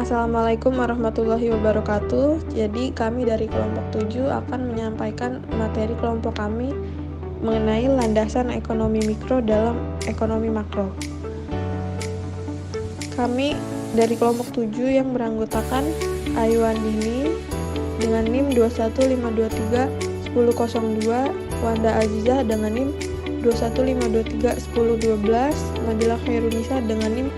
Assalamualaikum warahmatullahi wabarakatuh. Jadi kami dari kelompok 7 akan menyampaikan materi kelompok kami mengenai landasan ekonomi mikro dalam ekonomi makro. Kami dari kelompok 7 yang beranggotakan Ayuandini dengan NIM 215231002, Wanda Azizah dengan NIM 215231012, Madila Khairunisa dengan NIM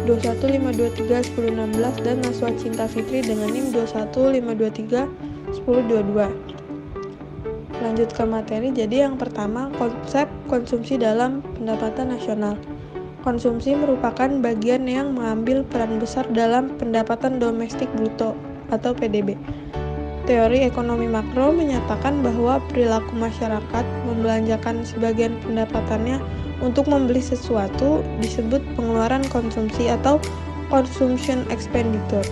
215231016 dan Naswa Cinta Fitri dengan NIM 215231022. Lanjut ke materi. Jadi yang pertama, konsep konsumsi dalam pendapatan nasional. Konsumsi merupakan bagian yang mengambil peran besar dalam pendapatan domestik bruto atau PDB. Teori ekonomi makro menyatakan bahwa perilaku masyarakat membelanjakan sebagian pendapatannya untuk membeli sesuatu disebut pengeluaran konsumsi atau consumption expenditure.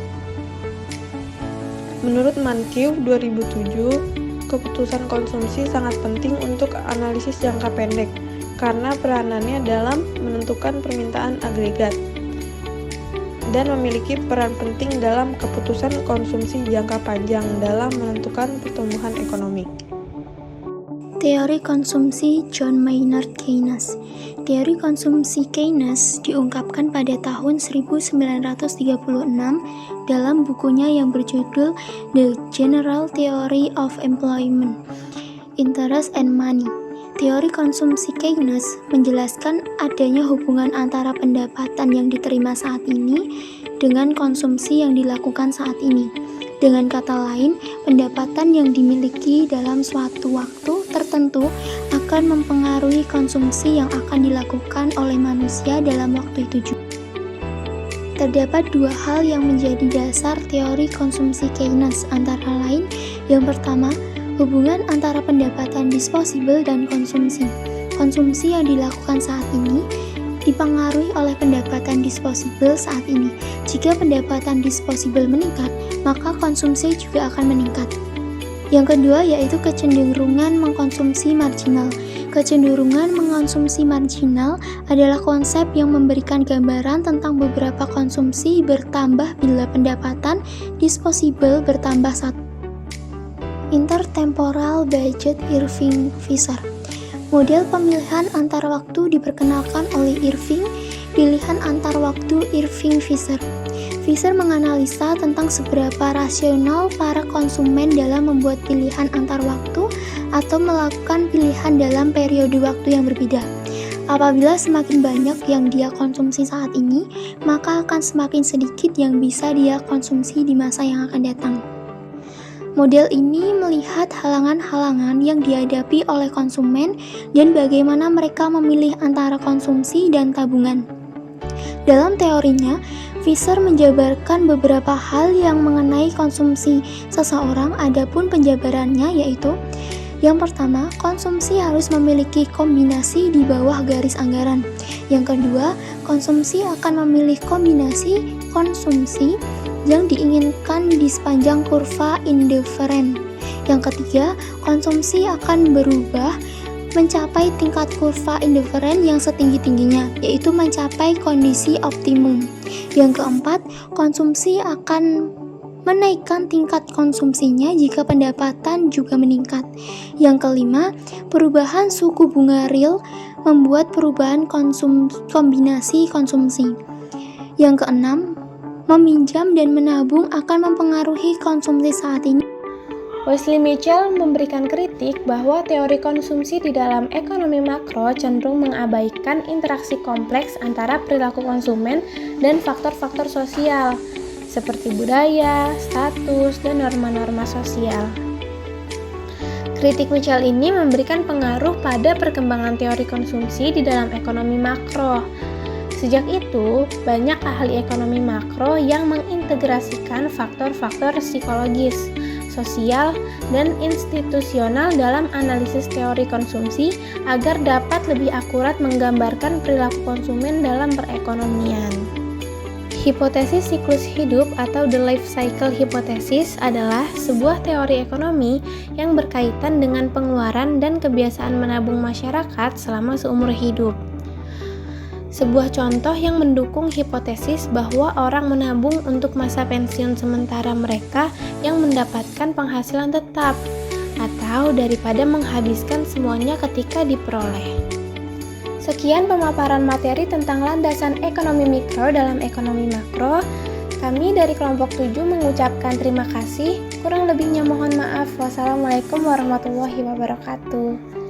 Menurut Mankiw 2007, keputusan konsumsi sangat penting untuk analisis jangka pendek karena peranannya dalam menentukan permintaan agregat dan memiliki peran penting dalam keputusan konsumsi jangka panjang dalam menentukan pertumbuhan ekonomi. Teori konsumsi John Maynard Keynes. Teori konsumsi Keynes diungkapkan pada tahun 1936 dalam bukunya yang berjudul The General Theory of Employment, Interest and Money. Teori konsumsi Keynes menjelaskan adanya hubungan antara pendapatan yang diterima saat ini dengan konsumsi yang dilakukan saat ini. Dengan kata lain, pendapatan yang dimiliki dalam suatu waktu tertentu akan mempengaruhi konsumsi yang akan dilakukan oleh manusia dalam waktu itu juga. Terdapat dua hal yang menjadi dasar teori konsumsi Keynes, antara lain, yang pertama, hubungan antara pendapatan disposable dan konsumsi. Konsumsi yang dilakukan saat ini dipengaruhi oleh pendapatan disposable saat ini. Jika pendapatan disposable meningkat, maka konsumsi juga akan meningkat. Yang kedua yaitu kecenderungan mengkonsumsi marginal. Kecenderungan mengkonsumsi marginal adalah konsep yang memberikan gambaran tentang beberapa konsumsi bertambah bila pendapatan disposable bertambah satu. Intertemporal budget Irving Fisher. Model pemilihan antar waktu diperkenalkan oleh Irving, pilihan antar waktu Irving Fisher. Fisher menganalisa tentang seberapa rasional para konsumen dalam membuat pilihan antar waktu atau melakukan pilihan dalam periode waktu yang berbeda. Apabila semakin banyak yang dia konsumsi saat ini, maka akan semakin sedikit yang bisa dia konsumsi di masa yang akan datang. Model ini melihat halangan-halangan yang dihadapi oleh konsumen dan bagaimana mereka memilih antara konsumsi dan tabungan. Dalam teorinya, Fisher menjabarkan beberapa hal yang mengenai konsumsi seseorang, adapun penjabarannya yaitu yang pertama, konsumsi harus memiliki kombinasi di bawah garis anggaran. Yang kedua, konsumsi akan memilih kombinasi konsumsi yang diinginkan di sepanjang kurva indifferent. Yang ketiga, konsumsi akan berubah mencapai tingkat kurva indifferent yang setinggi-tingginya, yaitu mencapai kondisi optimum. Yang keempat, konsumsi akan menaikkan tingkat konsumsinya jika pendapatan juga meningkat. Yang kelima, perubahan suku bunga real membuat perubahan kombinasi konsumsi. Yang keenam, meminjam dan menabung akan mempengaruhi konsumsi saat ini. Wesley Mitchell memberikan kritik bahwa teori konsumsi di dalam ekonomi makro cenderung mengabaikan interaksi kompleks antara perilaku konsumen dan faktor-faktor sosial, seperti budaya, status, dan norma-norma sosial. Kritik Mitchell ini memberikan pengaruh pada perkembangan teori konsumsi di dalam ekonomi makro. Sejak itu, banyak ahli ekonomi makro yang mengintegrasikan faktor-faktor psikologis, sosial, dan institusional dalam analisis teori konsumsi agar dapat lebih akurat menggambarkan perilaku konsumen dalam perekonomian. Hipotesis siklus hidup atau the life cycle hypothesis adalah sebuah teori ekonomi yang berkaitan dengan pengeluaran dan kebiasaan menabung masyarakat selama seumur hidup. sebuah contoh yang mendukung hipotesis bahwa orang menabung untuk masa pensiun sementara mereka yang mendapatkan penghasilan tetap, atau daripada menghabiskan semuanya ketika diperoleh. Sekian pemaparan materi tentang landasan ekonomi mikro dalam ekonomi makro. Kami dari kelompok 7 mengucapkan terima kasih. Kurang lebihnya mohon maaf. Wassalamualaikum warahmatullahi wabarakatuh.